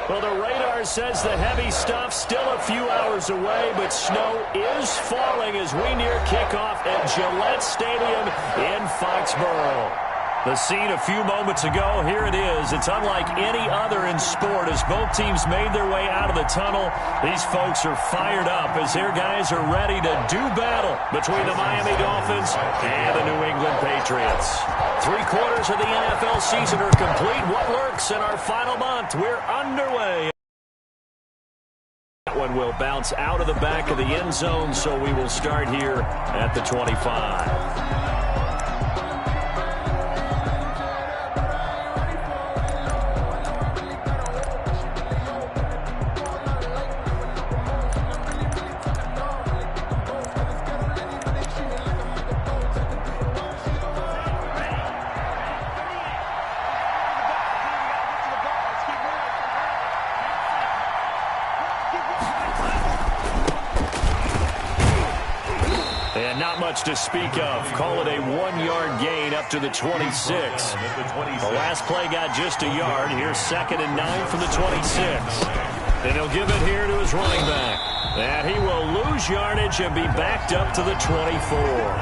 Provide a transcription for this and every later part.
Well, the radar says the heavy stuff still a few hours away, but snow is falling as we near kickoff at Gillette Stadium in Foxborough. The scene a few moments ago, here it is. It's unlike any other in sport as both teams made their way out of the tunnel. These folks are fired up as their guys are ready to do battle between the Miami Dolphins and the New England Patriots. 3/4 of the NFL season are complete. What lurks in our final month? We're underway. That one will bounce out of the back of the end zone, so we will start here at the 25. To speak of. Call it a 1-yard gain up to the 26. The last play got just a yard. Here's 2nd and 9 from the 26. And he'll give it here to his running back. And he will lose yardage and be backed up to the 24.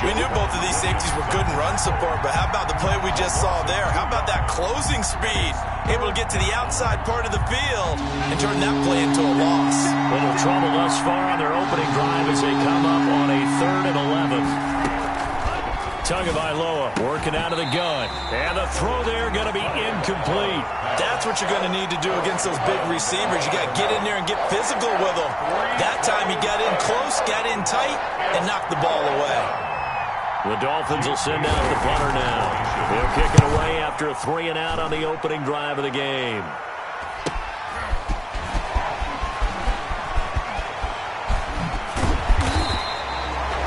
We knew both of these safeties were good in run support, but how about the play we just saw there? How about that closing speed? Able to get to the outside part of the field and turn that play into a loss. Little trouble thus far on their opening drive as they come up on a 3rd and 11. Tagovailoa working out of the gun. And the throw there going to be incomplete. That's what you're going to need to do against those big receivers. You got to get in there and get physical with them. That time he got in close, got in tight, and knocked the ball away. The Dolphins will send out the punter now. They'll kick it away after a 3-and-out on the opening drive of the game.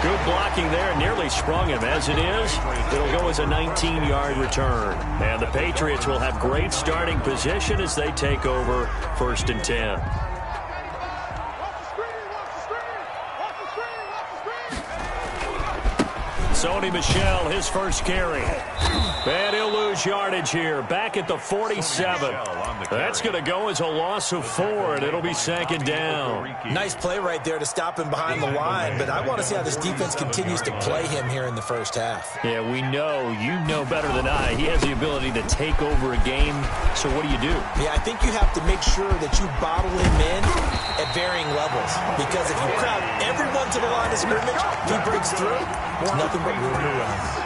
Good blocking there, nearly sprung him. As it is, it'll go as a 19-yard return. And the Patriots will have great starting position as they take over 1st and 10. Sony Michel, his first carry. And he'll lose yardage here. Back at the 47. That's going to go as a loss of 4, and it'll be 2nd down. Nice play right there to stop him behind the line, but I want to see how this defense continues to play him here in the first half. Yeah, we know. You know better than I. He has the ability to take over a game, so what do you do? Yeah, I think you have to make sure that you bottle him in at varying levels, because if you crowd everyone to the line of scrimmage, he breaks through, there's nothing but room to run.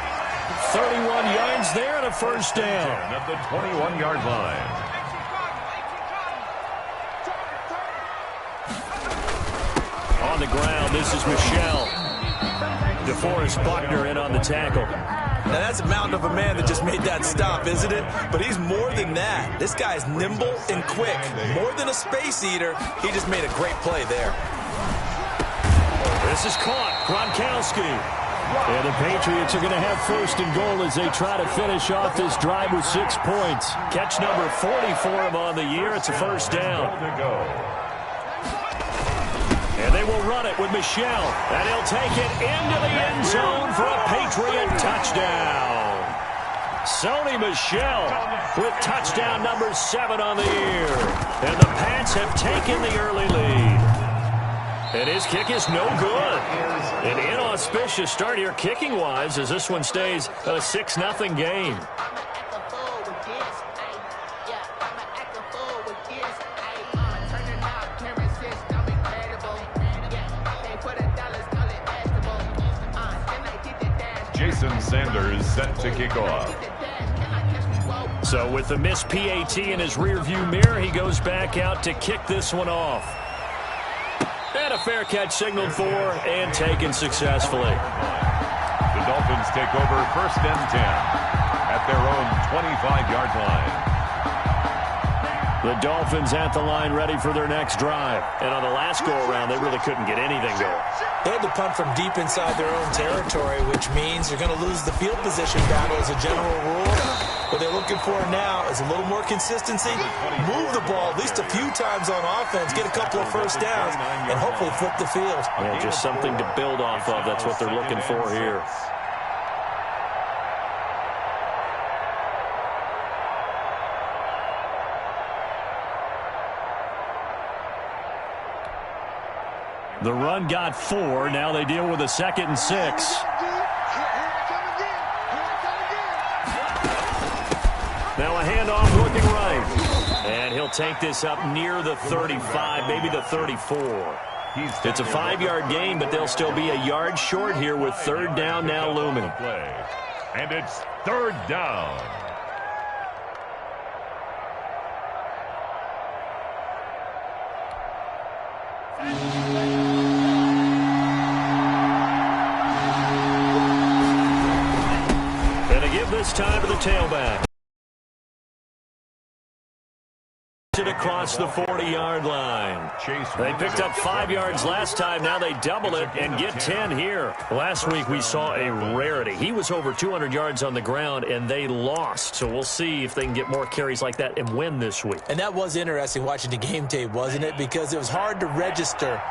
31 yards there and a first down. At the 21-yard line. On the ground, this is Michel. DeForest Buckner in on the tackle. Now that's a mountain of a man that just made that stop, isn't it? But he's more than that. This guy's nimble and quick. More than a space eater, he just made a great play there. This is caught. Gronkowski. And the Patriots are going to have 1st and goal as they try to finish off this drive with 6 points. Catch number 40 for him on the year. It's a first down. And they will run it with Michel. And he'll take it into the end zone for a Patriot touchdown. Sony Michel with touchdown number 7 on the year. And the Pats have taken the early lead. And his kick is no good. An inauspicious start here kicking-wise as this one stays a 6-0 game. Jason Sanders set to kick off. So with the missed PAT in his rearview mirror, he goes back out to kick this one off. And a fair catch signaled for and taken successfully. The Dolphins take over 1st and 10 at their own 25-yard line. The Dolphins at the line ready for their next drive. And on the last go-around, they really couldn't get anything going. They had to punt from deep inside their own territory, which means you're going to lose the field position battle as a general rule. What they're looking for now is a little more consistency, move the ball at least a few times on offense, get a couple of first downs, and hopefully flip the field. Yeah, just something to build off of. That's what they're looking for here. The run got 4. Now they deal with a 2nd and 6. Now a handoff looking right. And he'll take this up near the 35, maybe the 34. It's a 5-yard gain, but they'll still be a yard short here with 3rd down now looming. And it's 3rd down. Gonna give this time to the tailback. Across the 40-yard line. They picked up 5 yards last time. Now they double it and get 10 here. Last week we saw a rarity. He was over 200 yards on the ground, and they lost. So we'll see if they can get more carries like that and win this week. And that was interesting watching the game tape, wasn't it? Because it was hard to register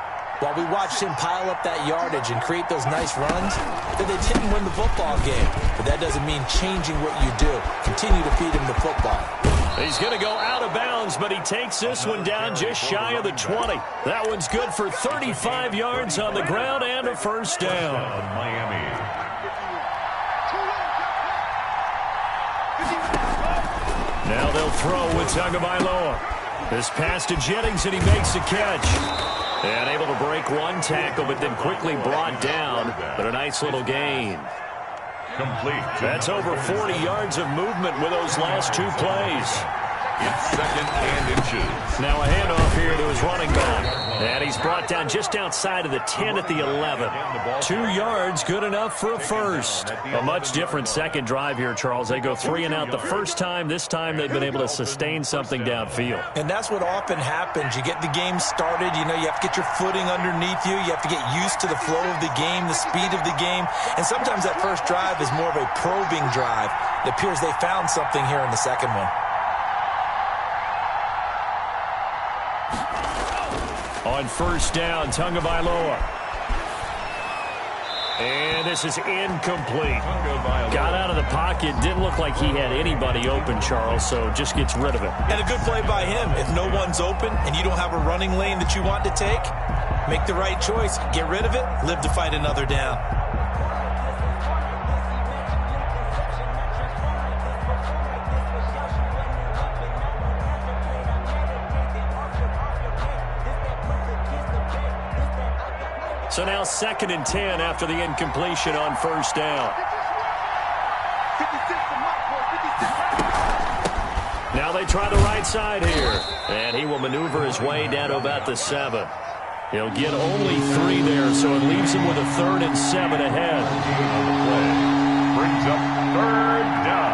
while we watched him pile up that yardage and create those nice runs that they didn't win the football game. But that doesn't mean changing what you do. Continue to feed him the football. He's going to go out of bounds, but he takes this one down just shy of the 20. That one's good for 35 yards on the ground and a 1st down. Miami. Now they'll throw with Tagovailoa. This pass to Jennings, and he makes the catch. And able to break one tackle, but then quickly brought down. But a nice little gain. Complete. That's over 40 yards of movement with those last 2 plays. It's 2nd and inches. Now a handoff here to his running back. And he's brought down just outside of the 10 at the 11. 2 yards, good enough for a 1st. A much different 2nd drive here, Charles. They go 3 and out the first time. This time they've been able to sustain something downfield. And that's what often happens. You get the game started. You know, you have to get your footing underneath you. You have to get used to the flow of the game, the speed of the game. And sometimes that first drive is more of a probing drive. It appears they found something here in the 2nd one. On 1st down, Tagovailoa. And this is incomplete. Got out of the pocket. Didn't look like he had anybody open, Charles, so just gets rid of it. And a good play by him. If no one's open and you don't have a running lane that you want to take, make the right choice. Get rid of it. Live to fight another down. So now 2nd and 10 after the incompletion on 1st down. Now they try the right side here. And he will maneuver his way down to about the 7. He'll get only 3 there, so it leaves him with a 3rd and 7 ahead. Brings up 3rd down.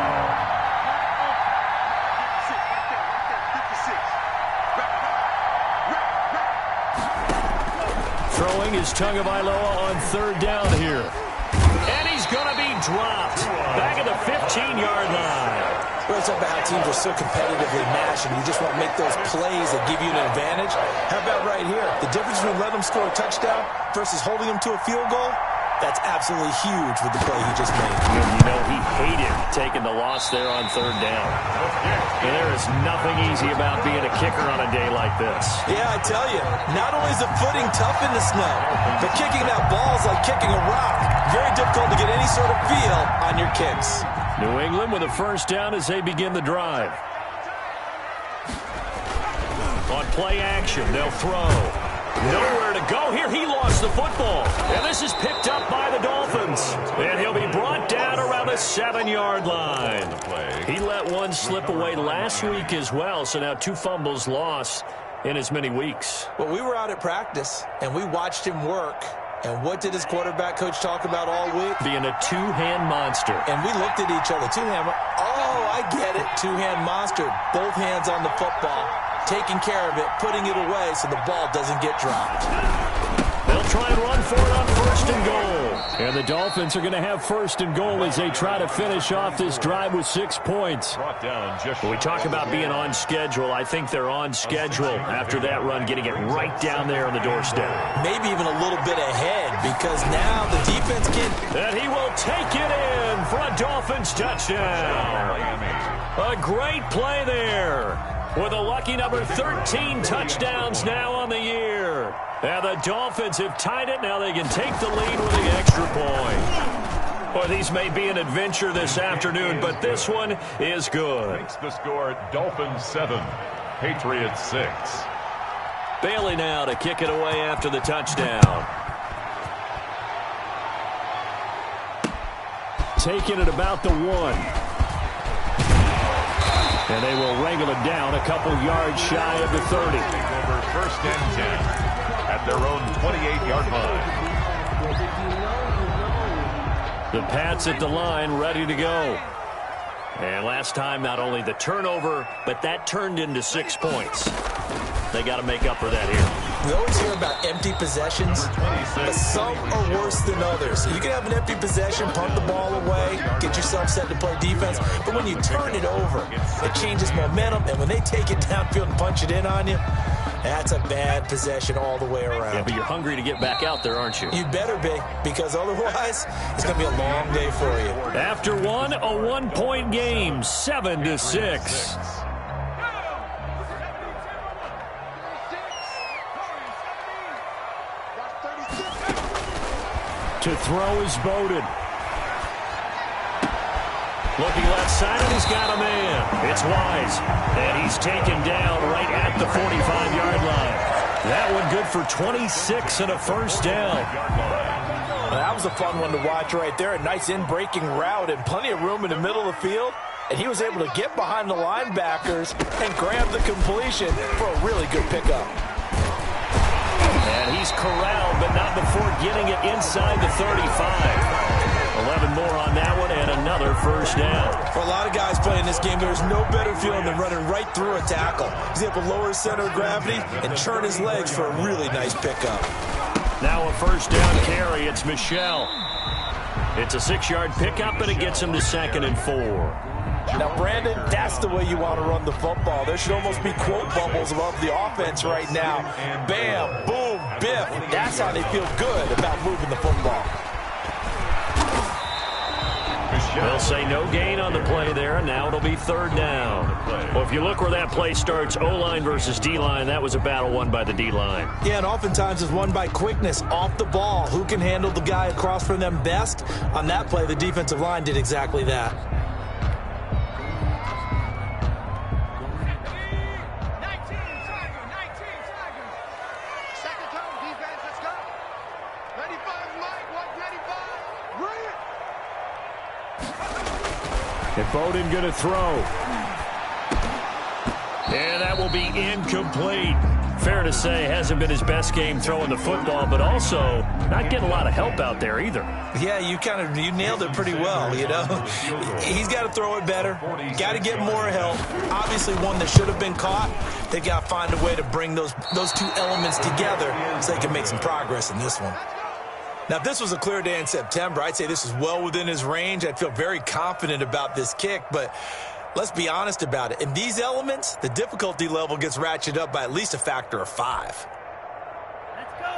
Throwing is Tagovailoa on 3rd down here. And he's going to be dropped. Back at the 15-yard line. Well, it's about how teams are so competitively matched, and you just want to make those plays that give you an advantage. How about right here? The difference between letting them score a touchdown versus holding them to a field goal, that's absolutely huge with the play he just made. You know, he hated taking the loss there on 3rd down. And there is nothing easy about being a kicker on a day like this. Yeah, I tell you, not only is the footing tough in the snow, but kicking that ball is like kicking a rock. Very difficult to get any sort of feel on your kicks. New England with a 1st down as they begin the drive. On play action, they'll throw. Nowhere to go here. He lost the football. And this is picked up by the Dolphins. And he'll be brought down around the 7-yard line. He let one slip away last week as well, so now 2 fumbles lost in as many weeks. Well, we were out at practice, and we watched him work. And what did his quarterback coach talk about all week? Being a 2-hand monster. And we looked at each other. 2-hand. Oh, I get it. 2-hand monster. Both hands on the football. Taking care of it, putting it away so the ball doesn't get dropped. They'll try and run for it on 1st and goal. And the Dolphins are going to have 1st and goal as they try to finish off this drive with 6 points. When we talk about being on schedule, I think they're on schedule after that run, getting it right down there on the doorstep. Maybe even a little bit ahead, because now the defense can... And he will take it in for a Dolphins touchdown. A great play there, with a lucky number 13 touchdowns now on the year. here. And the Dolphins have tied it. Now they can take the lead with the extra point. Boy, these may be an adventure this afternoon, but this one is good. Makes the score Dolphins 7, Patriots 6. Bailey now to kick it away after the touchdown. Taking it about the 1. And they will wrangle it down a couple yards shy of the 30. Over first and 10 at their own 28-yard line. The Pats at the line, ready to go. And last time, not only the turnover, but that turned into 6 points. They got to make up for that here. We always hear about empty possessions, but some are worse than others. You can have an empty possession, punt the ball away, get yourself set to play defense, but when you turn it over, it changes momentum, and when they take it downfield and punch it in on you, that's a bad possession all the way around. Yeah, but you're hungry to get back out there, aren't you? You better be, because otherwise, it's going to be a long day for you. After one, a 1-point game, 7-6. To throw is Bowden. Looking left side, and he's got a man. It's Wise. And he's taken down right at the 45-yard line. That one good for 26 and a first down. That was a fun one to watch right there. A nice in-breaking route and plenty of room in the middle of the field. And he was able to get behind the linebackers and grab the completion for a really good pickup. And he's corralled, but not before getting it inside the 35. 11 more on that one, and another first down. For a lot of guys playing this game, there's no better feeling than running right through a tackle. He's able to lower his center of gravity and churn his legs for a really nice pickup. Now a first down carry. It's Michel. It's a 6-yard pickup, and it gets him to 2nd and 4. Now, Brandon, that's the way you want to run the football. There should almost be quote bubbles above the offense right now. Bam, boom, biff. That's how they feel good about moving the football. They'll say no gain on the play there, and now it'll be 3rd down. Well, if you look where that play starts, O-line versus D-line, that was a battle won by the D-line. Yeah, and oftentimes it's won by quickness off the ball. Who can handle the guy across from them best? On that play, the defensive line did exactly that. And Bowden going to throw. And that will be incomplete. Fair to say, hasn't been his best game throwing the football, but also not getting a lot of help out there either. Yeah, you nailed it pretty well, you know. He's got to throw it better. Got to get more help. Obviously one that should have been caught. They've got to find a way to bring those two elements together so they can make some progress in this one. Now, if this was a clear day in September, I'd say this is well within his range. I'd feel very confident about this kick, but let's be honest about it. In these elements, the difficulty level gets ratcheted up by at least a factor of 5.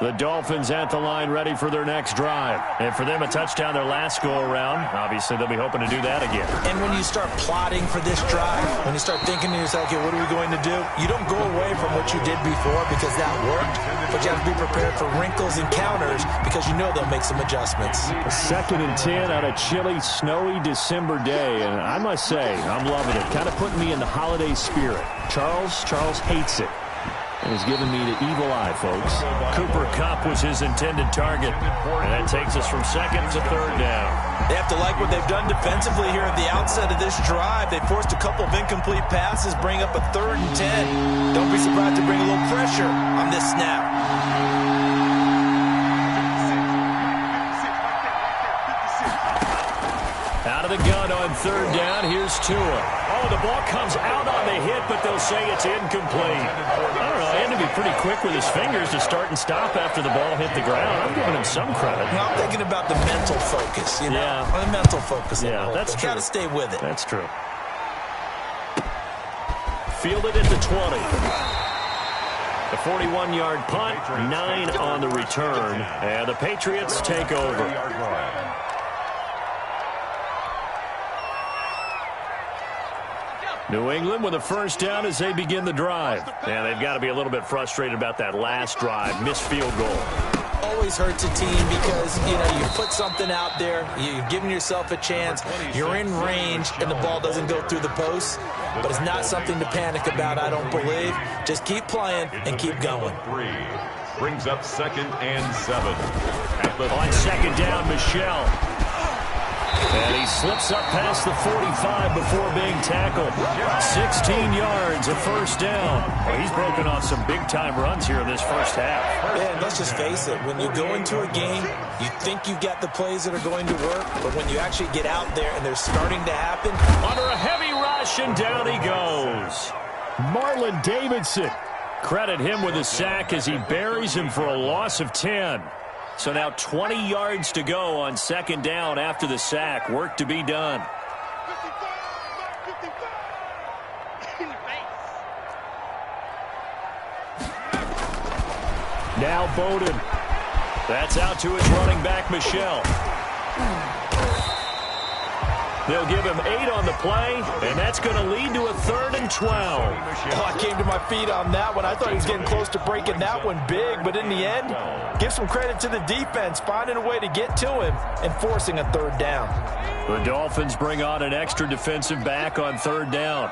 The Dolphins at the line ready for their next drive. And for them, a touchdown their last go-around. Obviously, they'll be hoping to do that again. And when you start plotting for this drive, when you start thinking to yourself, okay, what are we going to do? You don't go away from what you did before because that worked, but you have to be prepared for wrinkles and counters because you know they'll make some adjustments. 2nd and 10 on a chilly, snowy December day. And I must say, I'm loving it. Kind of putting me in the holiday spirit. Charles hates it. And he's giving me the evil eye, folks. Cooper Kupp was his intended target. And that takes us from 2nd to 3rd down. They have to like what they've done defensively here at the outset of this drive. They forced a couple of incomplete passes, bring up a 3rd and 10. Don't be surprised to bring a little pressure on this snap. Out of the gun on 3rd down. Here's Tua. Oh, the ball comes out on the hit, but they'll say it's incomplete. I don't know. He had to be pretty quick with his fingers to start and stop after the ball hit the ground. I'm giving him some credit. Well, I'm thinking about the mental focus, you know? Yeah. The mental focus. Yeah, that's true. Got to stay with it. That's true. Fielded at the 20. The 41-yard punt, 9 on the return. And the Patriots take over. New England with a first down as they begin the drive. And they've got to be a little bit frustrated about that last drive, missed field goal. Always hurts a team because, you put something out there, you're giving yourself a chance, you're in range, and the ball doesn't go through the post. But it's not something to panic about, I don't believe. Just keep playing and keep going. Brings up 2nd and 7. On second down, Michel. And he slips up past the 45 before being tackled. 16 yards, a first down. Well, he's broken off some big-time runs here in this first half. Yeah, and let's just face it. When you go into a game, you think you've got the plays that are going to work, but when you actually get out there and they're starting to happen. Under a heavy rush, and down he goes. Marlon Davidson. Credit him with a sack as he buries him for a loss of 10. So now 20 yards to go on second down after the sack. Work to be done. Now Bowden. That's out to his running back, Michel. They'll give him 8 on the play, and that's going to lead to a 3rd and 12. Oh, I came to my feet on that one. I thought he was getting close to breaking that one big, but in the end, give some credit to the defense, finding a way to get to him and forcing a 3rd down. The Dolphins bring on an extra defensive back on 3rd down.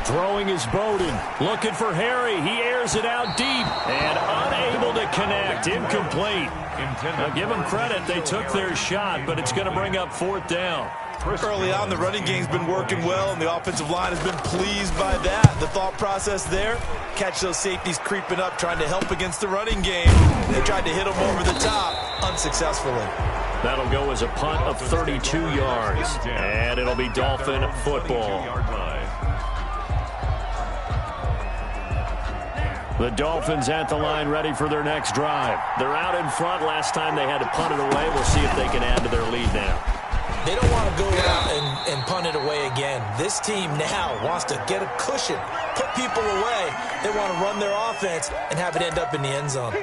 Throwing is Bowden. Looking for Harry. He airs it out deep and unable to connect. Incomplete. Now give them credit. They took their shot, but it's going to bring up 4th down. Early on, the running game's been working well, and the offensive line has been pleased by that. The thought process there, catch those safeties creeping up, trying to help against the running game. They tried to hit them over the top, unsuccessfully. That'll go as a punt of 32 yards, and it'll be Dolphin football. The Dolphins at the line ready for their next drive. They're out in front. Last time they had to punt it away. We'll see if they can add to their lead now. They don't want to go out and punt it away again. This team now wants to get a cushion, put people away. They want to run their offense and have it end up in the end zone.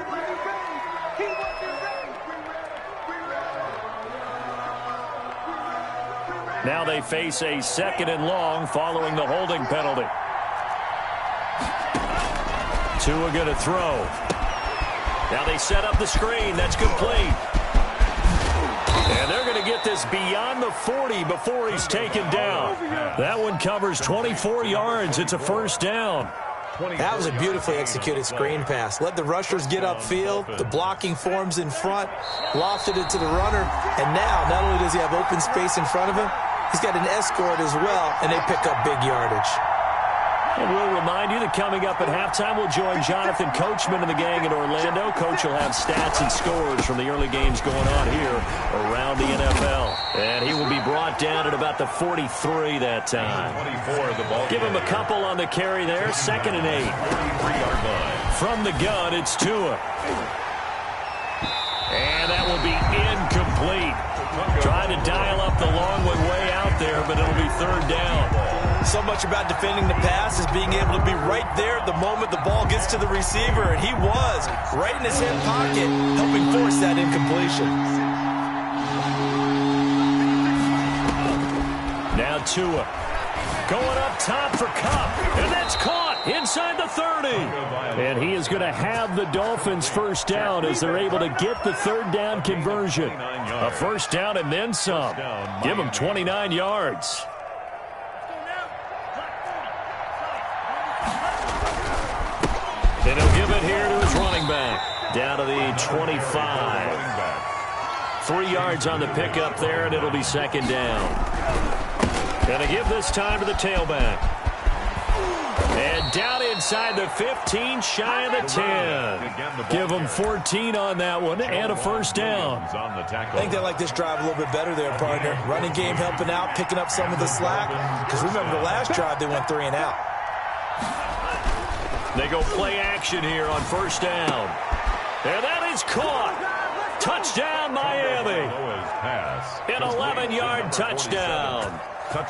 Now they face a 2nd and long following the holding penalty. Tua going to throw. Now they set up the screen. That's complete. And they're going to get this beyond the 40 before he's taken down. That one covers 24 yards. It's a first down. That was a beautifully executed screen pass. Let the rushers get upfield. The blocking forms in front. Lofted it to the runner. And now, not only does he have open space in front of him, he's got an escort as well, and they pick up big yardage. And we'll remind you that coming up at halftime, we'll join Jonathan Coachman and the gang in Orlando. Coach will have stats and scores from the early games going on here around the NFL. And he will be brought down at about the 43 that time. Give him a couple on the carry there. 2nd and 8. From the gun, it's Tua. And that will be incomplete. Trying to dial up the long one way out there, but it'll be 3rd down. So much about defending the pass is being able to be right there at the moment the ball gets to the receiver, and he was right in his hip pocket, helping force that incompletion. Now Tua going up top for Kupp, and that's caught inside the 30. And he is going to have the Dolphins first down as they're able to get the 3rd down conversion. A first down and then some. Give them 29 yards. And he'll give it here to his running back. Down to the 25. 3 yards on the pickup there, and it'll be 2nd down. Gonna give this time to the tailback. And down inside the 15, shy of the 10. Give them 14 on that one, and a first down. I think they like this drive a little bit better there, partner. Running game helping out, picking up some of the slack. Because remember, the last drive, they went 3 and out. They go play action here on first down. And that is caught. Touchdown, Miami. An 11-yard touchdown.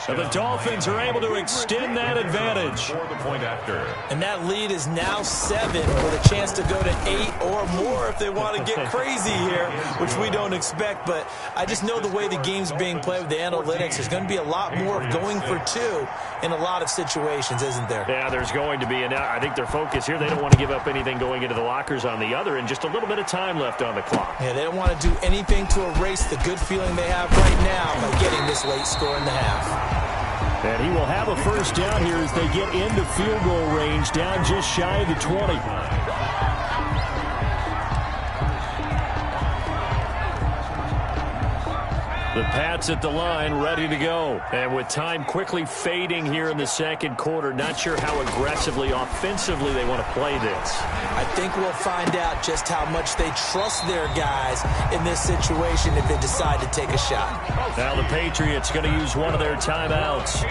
And the Dolphins are able to extend that advantage. For the point after. And that lead is now 7 with a chance to go to 8 or more if they want to get crazy here, which we don't expect. But I just know the way the game's being played with the analytics, there's going to be a lot more going for 2 in a lot of situations, isn't there? Yeah, there's going to be. And I think their focus here, they don't want to give up anything going into the lockers on the other, and just a little bit of time left on the clock. Yeah, they don't want to do anything to erase the good feeling they have right now by getting this late score in the half. And he will have a first down here as they get into field goal range, down just shy of the 20. The Pats at the line, ready to go. And with time quickly fading here in the second quarter, not sure how aggressively, offensively they want to play this. I think we'll find out just how much they trust their guys in this situation if they decide to take a shot. Now the Patriots going to use one of their timeouts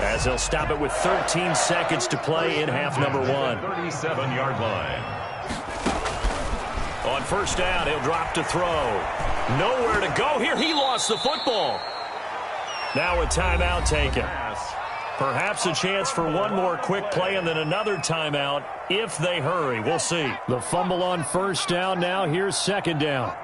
as they'll stop it with 13 seconds to play in half number 1. 37-yard line. On first down, he'll drop to throw. Nowhere to go here. He lost the football. Now a timeout taken. Perhaps a chance for one more quick play and then another timeout if they hurry. We'll see. The fumble on first down now. Here's second down.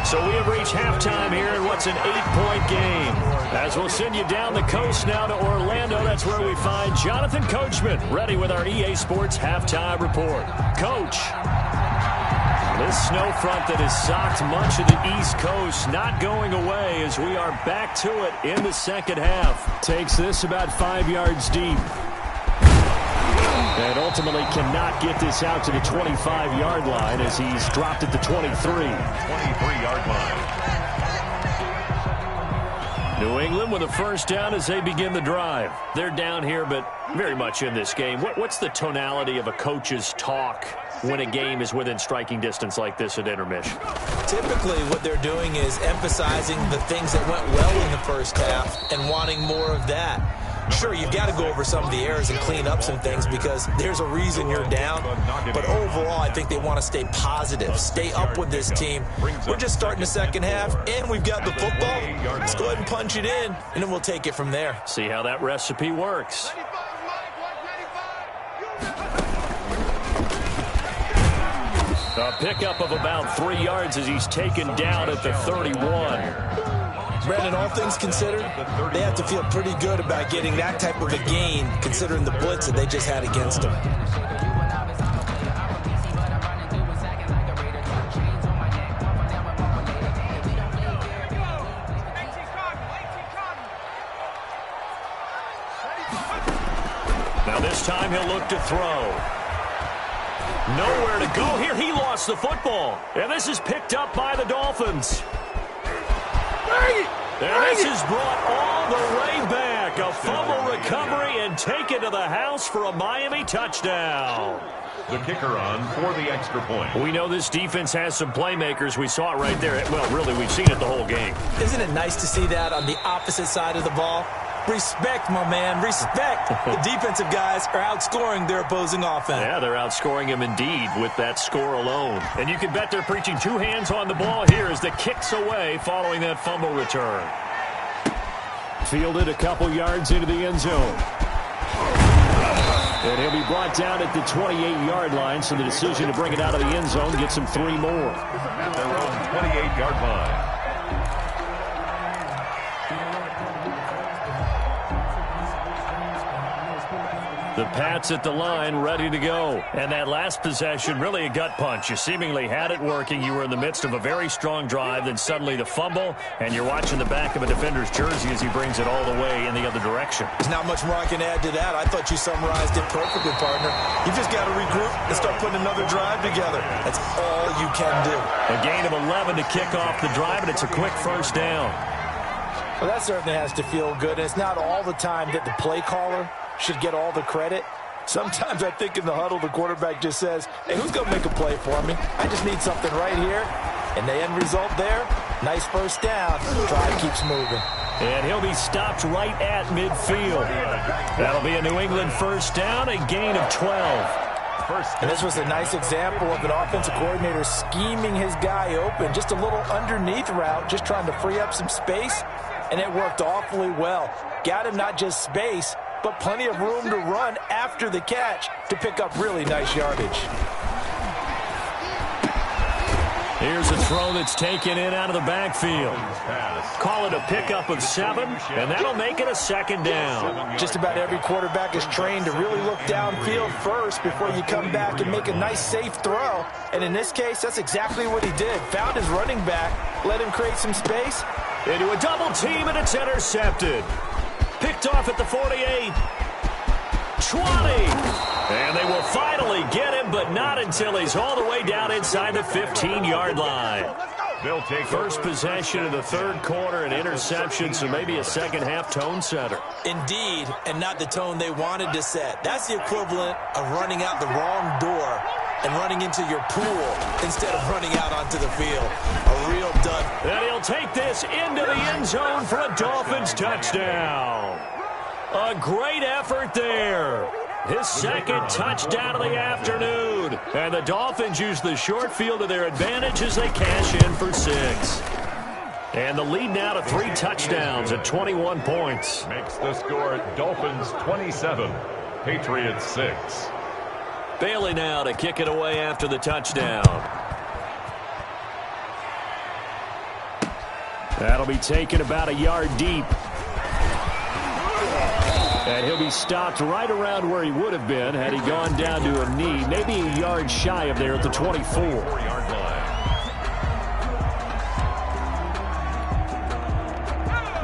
So we have reached halftime here in what's an 8-point game. As we'll send you down the coast now to Orlando, that's where we find Jonathan Coachman, ready with our EA Sports Halftime Report. Coach, this snow front that has socked much of the East Coast not going away as we are back to it in the second half. Takes this about 5 yards deep. And ultimately cannot get this out to the 25-yard line as he's dropped at the 23. 23-yard line. New England with a first down as they begin the drive. They're down here, but very much in this game. What's the tonality of a coach's talk when a game is within striking distance like this at intermission? Typically, what they're doing is emphasizing the things that went well in the first half and wanting more of that. Sure, you've got to go over some of the errors and clean up some things because there's a reason you're down. But overall, I think they want to stay positive, stay up with this team. We're just starting the second half, and we've got the football. Let's go ahead and punch it in, and then we'll take it from there. See how that recipe works. A pickup of about 3 yards as he's taken down at the 31. Brandon, all things considered, they have to feel pretty good about getting that type of a gain, considering the blitz that they just had against them. Now this time he'll look to throw. Nowhere to go here. He lost the football. And this is picked up by the Dolphins. And this is brought all the way back. A fumble recovery and taken to the house for a Miami touchdown. The kicker on for the extra point. We know this defense has some playmakers. We saw it right there. Well, really, we've seen it the whole game. Isn't it nice to see that on the opposite side of the ball? Respect, my man, respect. The defensive guys are outscoring their opposing offense. Yeah, they're outscoring them indeed with that score alone. And you can bet they're preaching 2 hands on the ball here as the kick's away following that fumble return. Fielded a couple yards into the end zone. And he'll be brought down at the 28-yard line, so the decision to bring it out of the end zone gets him 3 more. At their own 28-yard line. The Pats at the line, ready to go. And that last possession, really a gut punch. You seemingly had it working. You were in the midst of a very strong drive. Then suddenly the fumble, and you're watching the back of a defender's jersey as he brings it all the way in the other direction. There's not much more I can add to that. I thought you summarized it perfectly, partner. You just got to regroup and start putting another drive together. That's all you can do. A gain of 11 to kick off the drive, and it's a quick first down. Well, that certainly has to feel good. And it's not all the time that the play caller should get all the credit. Sometimes I think in the huddle, the quarterback just says, hey, who's going to make a play for me? I just need something right here. And the end result there, nice first down. The drive keeps moving. And he'll be stopped right at midfield. That'll be a New England first down, a gain of 12. And this was a nice example of an offensive coordinator scheming his guy open. Just a little underneath route, just trying to free up some space, and it worked awfully well. Got him not just space, but plenty of room to run after the catch to pick up really nice yardage. Here's a throw that's taken in out of the backfield. Call it a pickup of 7, and that'll make it a 2nd down. Just about every quarterback is trained to really look downfield first before you come back and make a nice, safe throw. And in this case, that's exactly what he did. Found his running back, let him create some space. Into a double team, and it's intercepted. Picked off at the 48. 20. And they will finally get him, but not until he's all the way down inside the 15-yard line. They'll take first possession of the 3rd quarter, an interception, so maybe a second-half tone setter. Indeed, and not the tone they wanted to set. That's the equivalent of running out the wrong door and running into your pool instead of running out onto the field. A real dud. And he'll take this into the end zone for a Dolphins touchdown. A great effort there. His 2nd touchdown of the afternoon. And the Dolphins use the short field to their advantage as they cash in for 6. And the lead now to 3 touchdowns at 21 points. Makes the score Dolphins 27, Patriots 6. Bailey now to kick it away after the touchdown. That'll be taken about a yard deep. And he'll be stopped right around where he would have been had he gone down to a knee, maybe a yard shy of there at the 24-yard line.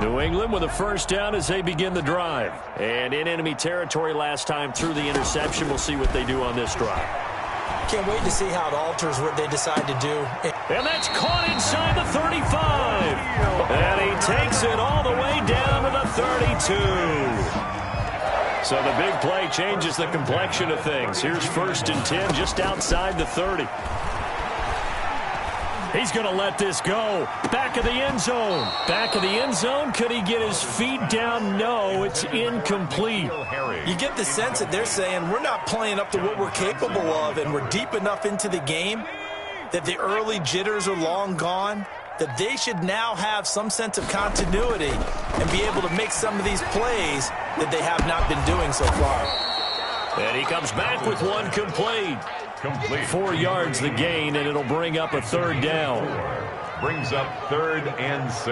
New England with a 1st down as they begin the drive. And in enemy territory last time through the interception. We'll see what they do on this drive. Can't wait to see how it alters what they decide to do. And that's caught inside the 35. And he takes it all the way down to the 32. So the big play changes the complexion of things. Here's 1st and 10 just outside the 30. He's going to let this go. Back of the end zone. Back of the end zone. Could he get his feet down? No, it's incomplete. You get the sense that they're saying we're not playing up to what we're capable of, and we're deep enough into the game that the early jitters are long gone, that they should now have some sense of continuity and be able to make some of these plays that they have not been doing so far. And he comes back with one complete. 4 yards the gain, and it'll bring up a 3rd down. Brings up 3rd and 6.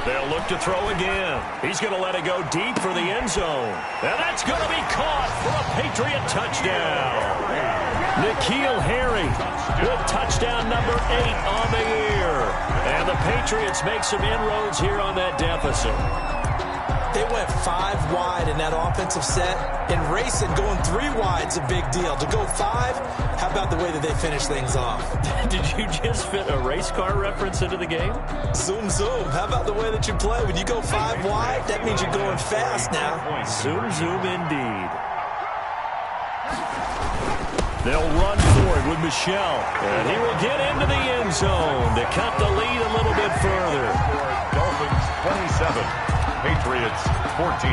They'll look to throw again. He's going to let it go deep for the end zone. And that's going to be caught for a Patriot touchdown. N'Keal Harry with touchdown number 8 on the year. And the Patriots make some inroads here on that deficit. They went 5 wide in that offensive set, and racing going 3 wide's a big deal. To go 5, how about the way that they finish things off? Did you just fit a race car reference into the game? Zoom, zoom. How about the way that you play? When you go 5 wide, that means you're going fast now. Zoom, zoom indeed. They'll run forward with Michel, and he will get into the end zone to cut the lead a little bit further. Dolphins 27. Patriots 14.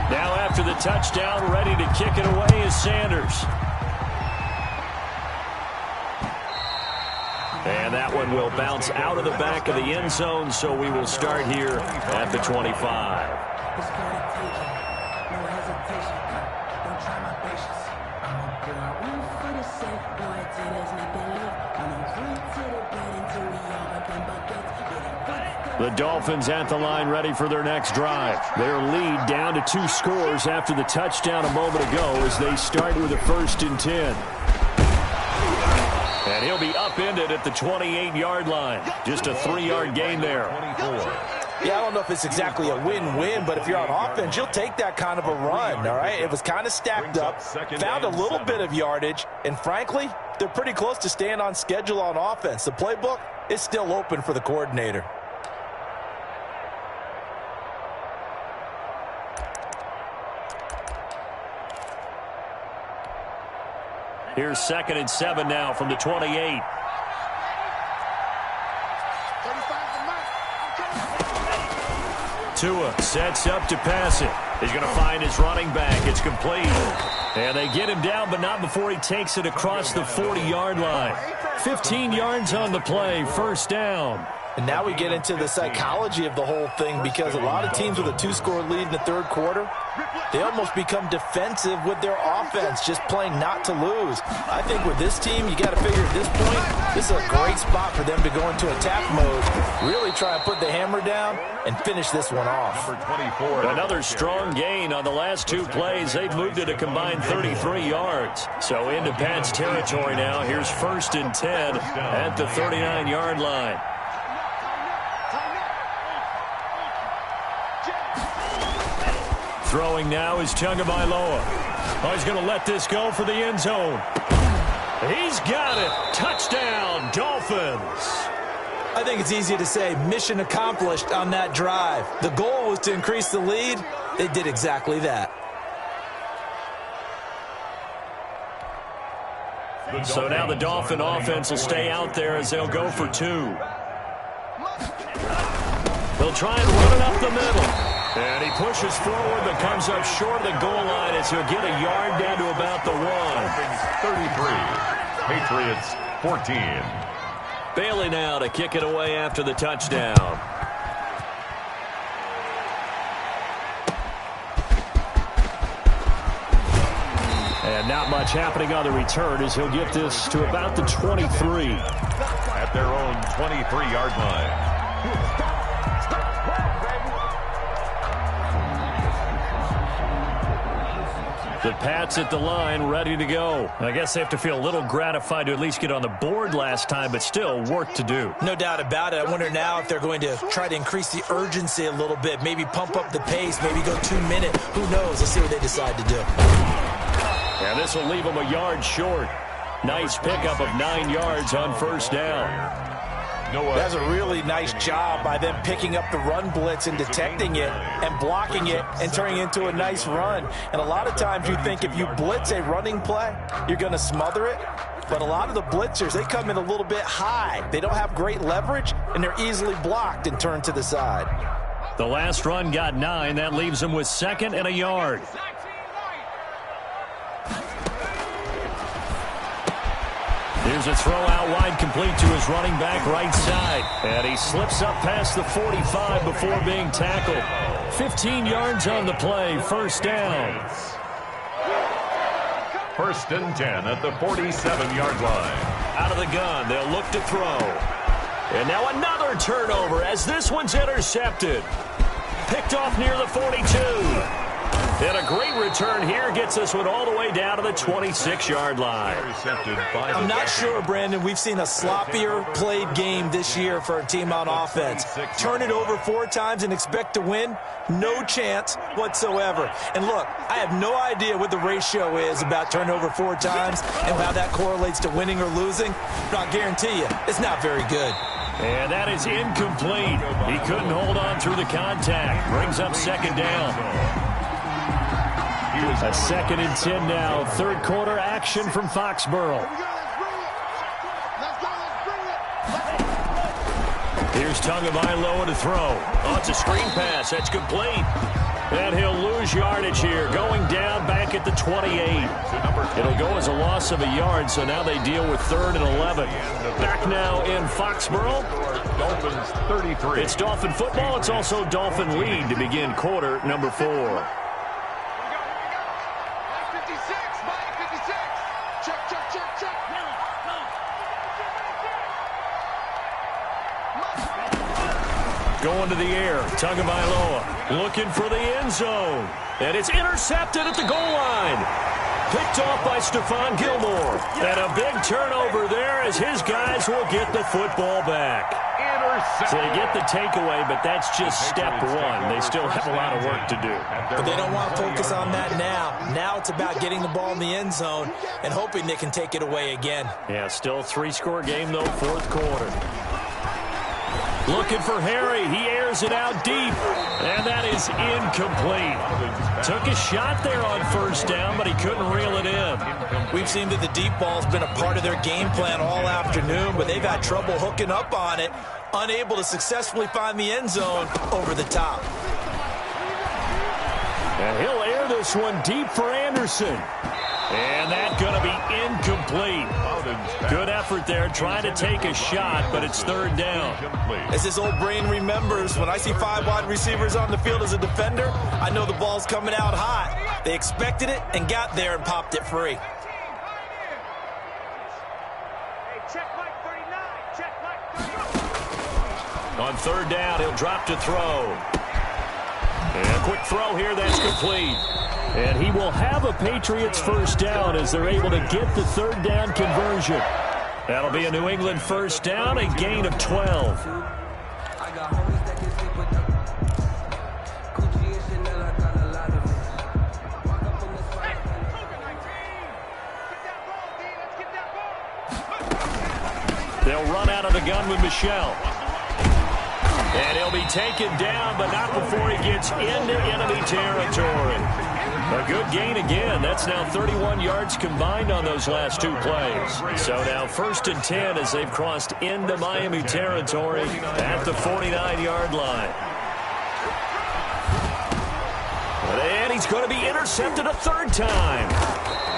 Now after the touchdown, ready to kick it away is Sanders. And that one will bounce out of the back of the end zone, so we will start here at the 25. The Dolphins at the line ready for their next drive. Their lead down to 2 scores after the touchdown a moment ago as they start with a 1st and 10. And he'll be upended at the 28-yard line. Just a 3-yard gain there. Yeah, I don't know if it's exactly a win-win, but if you're on offense, you'll take that kind of a run, all right? It was kind of stacked up, found a little bit of yardage, and frankly, they're pretty close to staying on schedule on offense. The playbook is still open for the coordinator. Here's 2nd and 7 now from the 28. Tua sets up to pass it. He's going to find his running back. It's complete. And they get him down, but not before he takes it across the 40-yard line. 15 yards on the play, first down. And now we get into the psychology of the whole thing, because a lot of teams with a 2-score lead in the third quarter, they almost become defensive with their offense, just playing not to lose. I think with this team, you got to figure at this point, this is a great spot for them to go into attack mode, really try and put the hammer down and finish this one off. Number 24. Another strong gain on the last 2 plays. They've moved it a combined 33 yards. So into Pat's territory now. Here's 1st and 10 at the 39-yard line. Throwing now is Tagovailoa. Oh, he's going to let this go for the end zone. He's got it. Touchdown, Dolphins. I think it's easy to say mission accomplished on that drive. The goal was to increase the lead. They did exactly that. So now the Dolphin offense will stay out there as they'll go for 2. They'll try and run it up the middle. And he pushes forward, but comes up short of the goal line as he'll get a yard down to about the 1. 33. Patriots 14. Bailey now to kick it away after the touchdown. And not much happening on the return as he'll get this to about the 23. At their own 23-yard line. The Pats at the line, ready to go. I guess they have to feel a little gratified to at least get on the board last time, but still work to do. No doubt about it. I wonder now if they're going to try to increase the urgency a little bit, maybe pump up the pace, maybe go 2-minute. Who knows? Let's see what they decide to do. And this will leave them a yard short. Nice pickup of 9 yards on first down. That's a really nice job by them picking up the run blitz and detecting it and blocking it and turning it into a nice run. And a lot of times you think if you blitz a running play, you're going to smother it. But a lot of the blitzers, they come in a little bit high. They don't have great leverage, and they're easily blocked and turned to the side. The last run got 9. That leaves them with 2nd and a yard. Here's a throw out wide, complete to his running back right side. And he slips up past the 45 before being tackled. 15 yards on the play, first down. 1st and 10 at the 47-yard line. Out of the gun, they'll look to throw. And now another turnover as this one's intercepted. Picked off near the 42. And a great return here gets this one all the way down to the 26-yard line. I'm not sure, Brandon, we've seen a sloppier played game this year for a team on offense. Turn it over 4 times and expect to win? No chance whatsoever. And look, I have no idea what the ratio is about turnover 4 times and how that correlates to winning or losing. But I'll guarantee you, it's not very good. And that is incomplete. He couldn't hold on through the contact. Brings up 2nd down. A 2nd and 10 now. 3rd quarter action from Foxborough. Here's Tagovailoa to throw. Oh, it's a screen pass. That's complete. And he'll lose yardage here. Going down back at the 28. It'll go as a loss of a yard, so now they deal with 3rd and 11. Back now in Foxborough. Dolphins 33. It's Dolphin football. It's also Dolphin lead to begin quarter number 4. Going to the air, Tagovailoa looking for the end zone. And it's intercepted at the goal line. Picked off by Stephon Gilmore. And a big turnover there as his guys will get the football back. So they get the takeaway, but that's just step 1. They still have a lot of work to do. But they don't want to focus on that now. Now it's about getting the ball in the end zone and hoping they can take it away again. Yeah, still 3-score game, though, 4th quarter. Looking for Harry. He airs it out deep. And that is incomplete. Took a shot there on 1st down, but he couldn't reel it in. We've seen that the deep ball's been a part of their game plan all afternoon, but they've had trouble hooking up on it, unable to successfully find the end zone over the top. And he'll air this one deep for Anderson. And that's going to be incomplete. Good effort there, trying to take a shot, but it's third down. As this old brain remembers, when I see 5 wide receivers on the field as a defender, I know the ball's coming out hot. They expected it and got there and popped it free. On third down, he'll drop to throw. And a quick throw here, that's complete. And he will have a Patriots first down as they're able to get the third down conversion. That'll be a New England first down, a gain of 12. They'll run out of the gun with Michel. And he'll be taken down, but not before he gets into enemy territory. A good gain again. That's now 31 yards combined on those last 2 plays. So now 1st and 10 as they've crossed into Miami territory at the 49-yard line. And he's going to be intercepted a third time.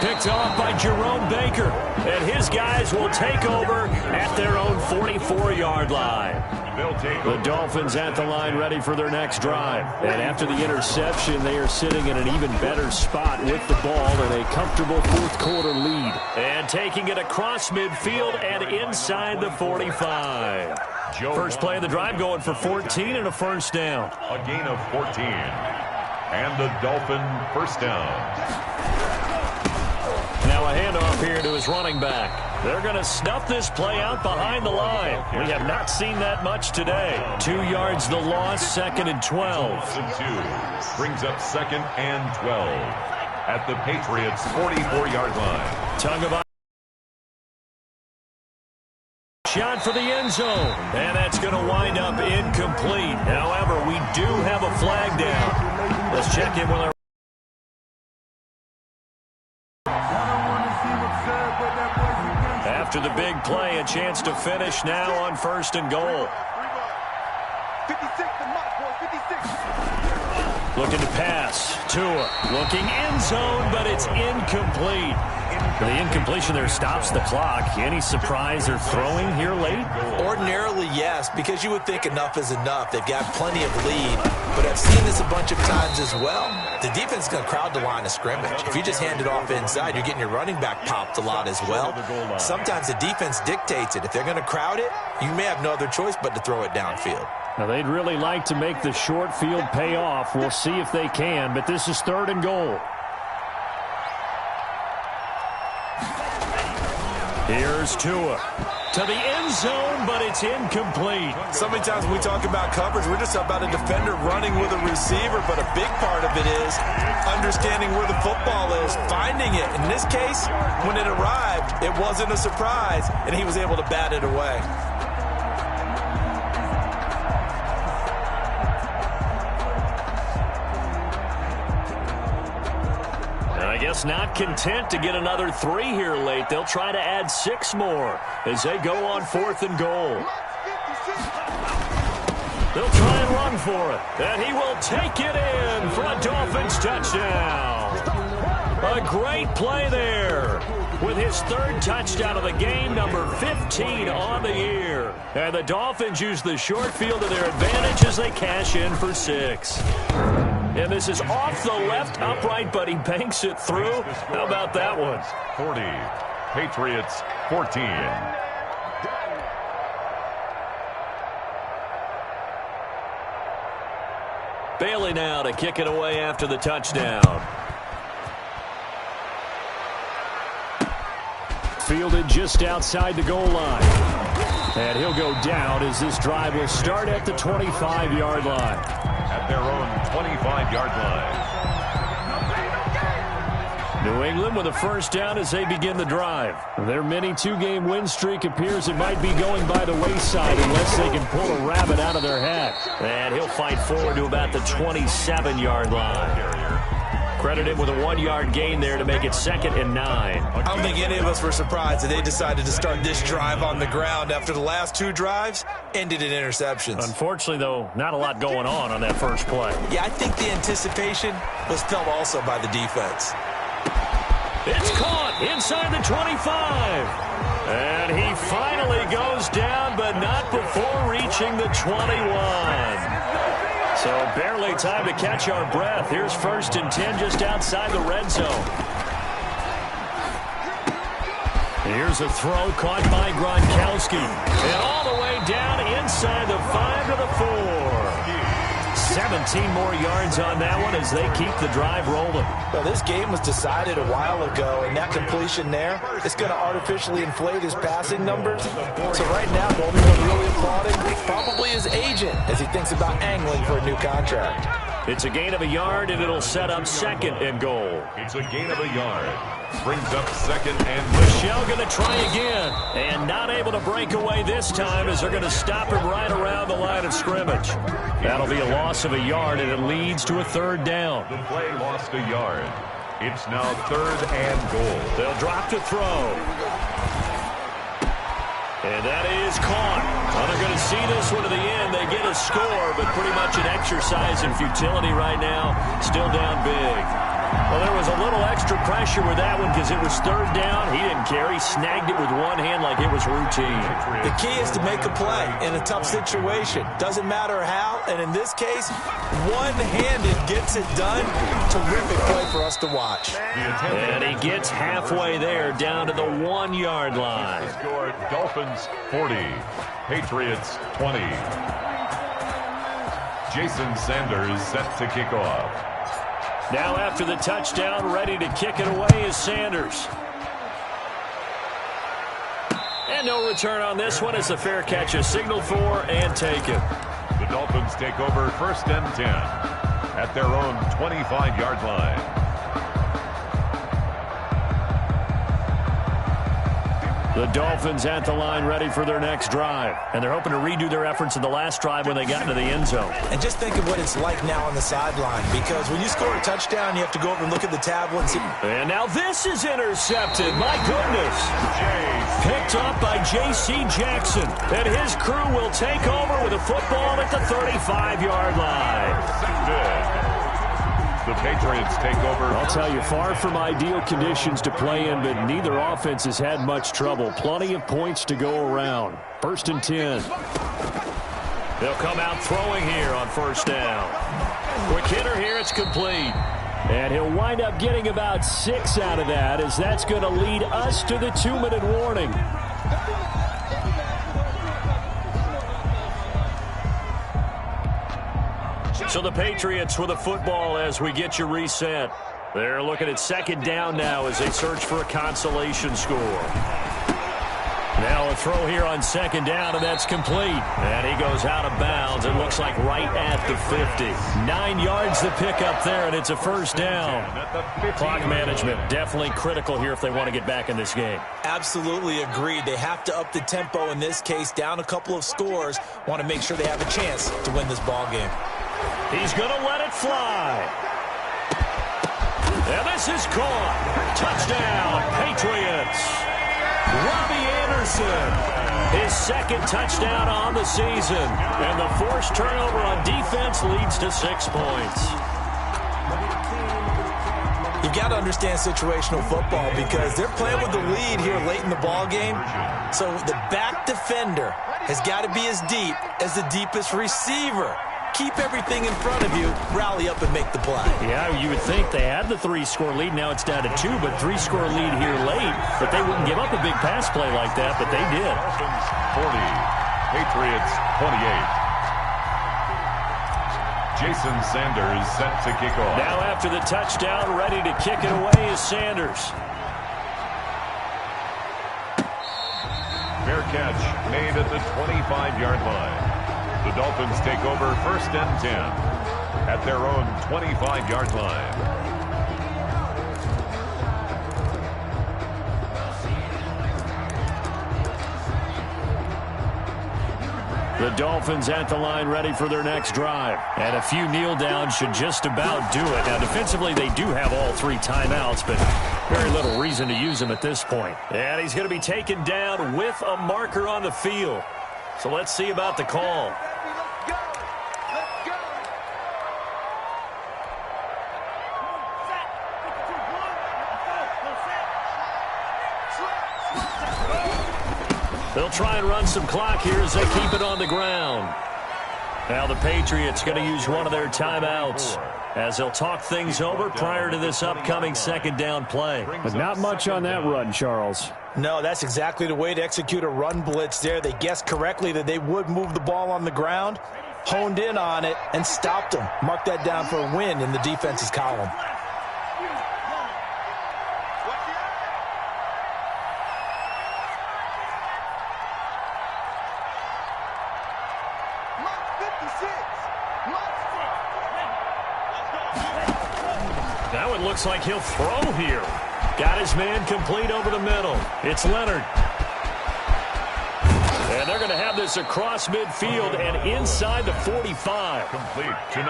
Picked off by Jerome Baker. And his guys will take over at their own 44-yard line. The Dolphins at the line ready for their next drive. And after the interception, they are sitting in an even better spot with the ball and a comfortable fourth-quarter lead. And taking it across midfield and inside the 45. First play of the drive going for 14 and a first down. A gain of 14. And the Dolphin first down. Now a handoff here to his running back. They're going to snuff this play out behind the line. We have not seen that much today. 2 yards the loss, 2nd and 12. Brings up 2nd and 12 at the Patriots' 44-yard line. Tongue of shot for the end zone. And that's going to wind up incomplete. However, we do have a flag down. Let's check in with our after the big play, a chance to finish now on 1st and goal. 56, Looking to pass. Tua looking end zone, but it's incomplete. The incompletion there stops the clock. Any surprise they're throwing here late? Ordinarily, yes, because you would think enough is enough. They've got plenty of lead, but I've seen this a bunch of times as well. The defense is going to crowd the line of scrimmage. If you just hand it off inside, you're getting your running back popped a lot as well. Sometimes the defense dictates it. If they're going to crowd it, you may have no other choice but to throw it downfield. Now, they'd really like to make the short field pay off. We'll see if they can, but this is 3rd and goal. Here's Tua to the end zone, but it's incomplete. So many times when we talk about coverage, we're just about a defender running with a receiver, but a big part of it is understanding where the football is, finding it. In this case, when it arrived, it wasn't a surprise, and he was able to bat it away. I guess not content to get another 3 here late. They'll try to add 6 more as they go on 4th and goal. They'll try and run for it. And he will take it in for a Dolphins touchdown. A great play there with his 3rd touchdown of the game, number 15 on the year. And the Dolphins use the short field to their advantage as they cash in for 6. And this is off the left upright, but he banks it through. How about that one? 40. Patriots 14. Bailey now to kick it away after the touchdown. Fielded just outside the goal line. And he'll go down as this drive will start at the 25-yard line. At their own 25-yard line. New England with a first down as they begin the drive. Their mini 2-game win streak appears it might be going by the wayside unless they can pull a rabbit out of their hat. And he'll fight forward to about the 27-yard line. Credit him with a 1-yard gain there to make it 2nd and 9. I don't think any of us were surprised that they decided to start this drive on the ground after the last 2 drives ended in interceptions. Unfortunately, though, not a lot going on that first play. Yeah, I think the anticipation was felt also by the defense. It's caught inside the 25. And he finally goes down, but not before reaching the 21. So barely time to catch our breath. Here's 1st and 10 just outside the red zone. Here's a throw caught by Gronkowski. And all the way down inside the 5 to the 4. 17 more yards on that one as they keep the drive rolling. Well, this game was decided a while ago, and that completion there is going to artificially inflate his passing numbers. So right now, the only one really applauding probably his agent as he thinks about angling for a new contract. It's a gain of a yard, and it'll set up 2nd and goal. It's a gain of a yard. Brings up 2nd and Michelle going to try again, and not able to break away this time as they're going to stop him right around the line of scrimmage. That'll be a loss of a yard, and it leads to a 3rd down. The play lost a yard. It's now 3rd and goal. They'll drop to throw. And that is caught. Well, they're going to see this one to the end. They get a score, but pretty much an exercise in futility right now. Still down big. Well, there was a little extra pressure with that one because it was 3rd down. He didn't care. He snagged it with one hand like it was routine. The key is to make a play in a tough situation. Doesn't matter how, and in this case, one-handed gets it done. Terrific play for us to watch. And he gets halfway there, down to the 1-yard line. Score Dolphins 40, Patriots 20. Jason Sanders set to kick off. Now after the touchdown, ready to kick it away is Sanders. And no return on this one. It's a fair catch, a signal for, and taken. The Dolphins take over 1st and 10 at their own 25-yard line. The Dolphins at the line ready for their next drive. And they're hoping to redo their efforts in the last drive when they got into the end zone. And just think of what it's like now on the sideline, because when you score a touchdown, you have to go over and look at the tablet and see. And now this is intercepted. My goodness. Picked up by J.C. Jackson. And his crew will take over with a football at the 35-yard line. The Patriots take over. I'll tell you, far from ideal conditions to play in, but neither offense has had much trouble. Plenty of points to go around. 1st and 10. They'll come out throwing here on 1st down. Quick hitter here, it's complete. And he'll wind up getting about 6 out of that, as that's going to lead us to the 2-minute warning. So the Patriots with a football as we get you reset. They're looking at 2nd down now as they search for a consolation score. Now a throw here on 2nd down, and that's complete. And he goes out of bounds. It looks like right at the 50. 9 yards to pick up there, and it's a 1st down. Clock management definitely critical here if they want to get back in this game. Absolutely agreed. They have to up the tempo in this case, down a couple of scores. Want to make sure they have a chance to win this ball game. He's going to let it fly. And this is caught. Touchdown, Patriots. Robbie Anderson, his 2nd touchdown on the season. And the forced turnover on defense leads to 6 points. You've got to understand situational football because they're playing with the lead here late in the ball game. So the back defender has got to be as deep as the deepest receiver. Keep everything in front of you, rally up and make the play. Yeah, you would think they had the 3-score lead. Now it's down to 2, but 3-score lead here late. But they wouldn't give up a big pass play like that, but they did. 40, Patriots 28. Jason Sanders set to kick off. Now after the touchdown, ready to kick it away is Sanders. Fair catch made at the 25-yard line. The Dolphins take over 1st and 10 at their own 25-yard line. The Dolphins at the line ready for their next drive. And a few kneel downs should just about do it. Now, defensively, they do have all 3 timeouts, but very little reason to use them at this point. And he's going to be taken down with a marker on the field. So let's see about the call. They'll try and run some clock here as they keep it on the ground. Now the Patriots going to use one of their timeouts as they'll talk things over prior to this upcoming second down play. But not much on that run, Charles. No, that's exactly the way to execute a run blitz there. They guessed correctly that they would move the ball on the ground, honed in on it, and stopped them. Mark that down for a win in the defense's column. Now it looks like he'll throw here. Got his man complete over the middle. It's Leonard. And they're going to have this across midfield and inside the 45.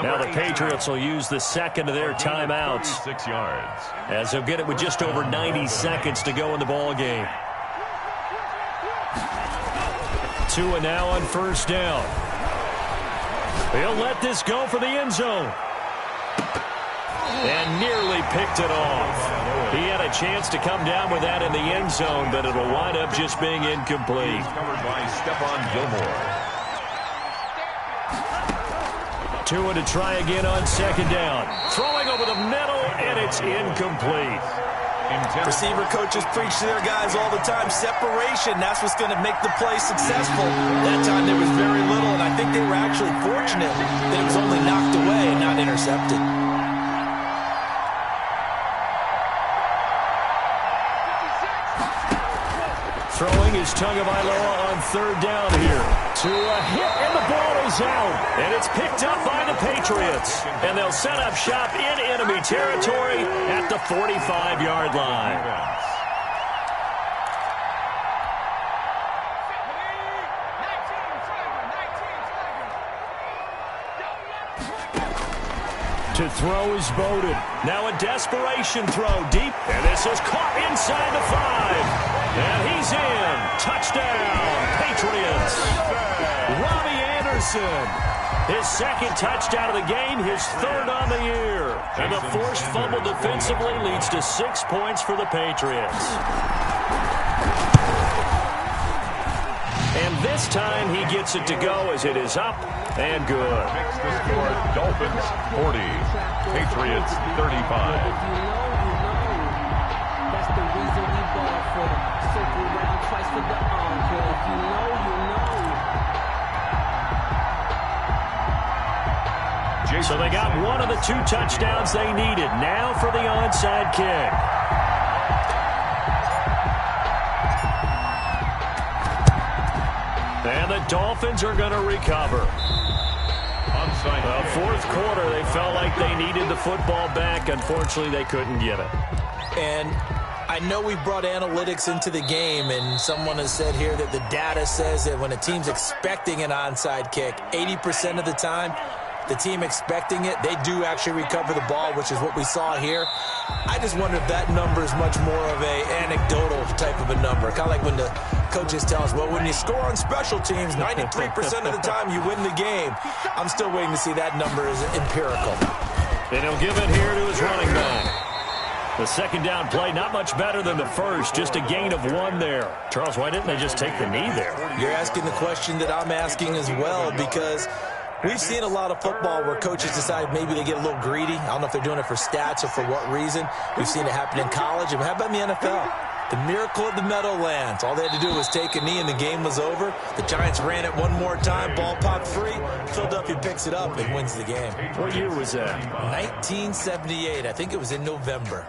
Now the Patriots will use the second of their timeouts 6 yards. as they'll get it with just over 90 seconds to go in the ball game. Tua now on first down. He'll let this go for the end zone. And nearly picked it off. He had a chance to come down with that in the end zone, but it'll wind up just being incomplete. Covered by Stephon Gilmore. Tua to try again on second down. Throwing over the middle, and it's incomplete. Receiver coaches preach to their guys all the time. Separation, that's what's going to make the play successful. That time there was very little, and I think they were actually fortunate that it was only knocked away and not intercepted. Throwing is Tagovailoa on third down here. To a hit, and the ball is out. And it's picked up by the Patriots. And they'll set up shop in enemy territory at the 45-yard line. To throw is Bowden. Now a desperation throw deep. And this is caught inside the 5. And he's in. Touchdown, Patriots. Robbie Anderson. His second touchdown of the game, his third on the year. And the forced fumble defensively leads to 6 points for the Patriots. And this time he gets it to go as it is up and good. Makes the score Dolphins 40, Patriots 35. So they got one of the 2 touchdowns they needed. Now for the onside kick. And the Dolphins are going to recover. Fourth quarter, they felt like they needed the football back. Unfortunately, they couldn't get it. And I know we brought analytics into the game, and someone has said here that the data says that when a team's expecting an onside kick, 80% of the time, the team expecting it, they do actually recover the ball, which is what we saw here. I just wonder if that number is much more of a anecdotal type of a number. Kind of like when the coaches tell us, well, when you score on special teams, 93% of the time you win the game. I'm still waiting to see that number is empirical. And he'll give it here to his running back. The second down play, not much better than the first, just a gain of 1 there. Charles, why didn't they just take the knee there? You're asking the question that I'm asking as well, because we've seen a lot of football where coaches decide maybe they get a little greedy. I don't know if they're doing it for stats or for what reason. We've seen it happen in college. And how about in the NFL? The miracle of the Meadowlands. All they had to do was take a knee and the game was over. The Giants ran it one more time. Ball popped free. Philadelphia picks it up and wins the game. What year was that? 1978. I think it was in November.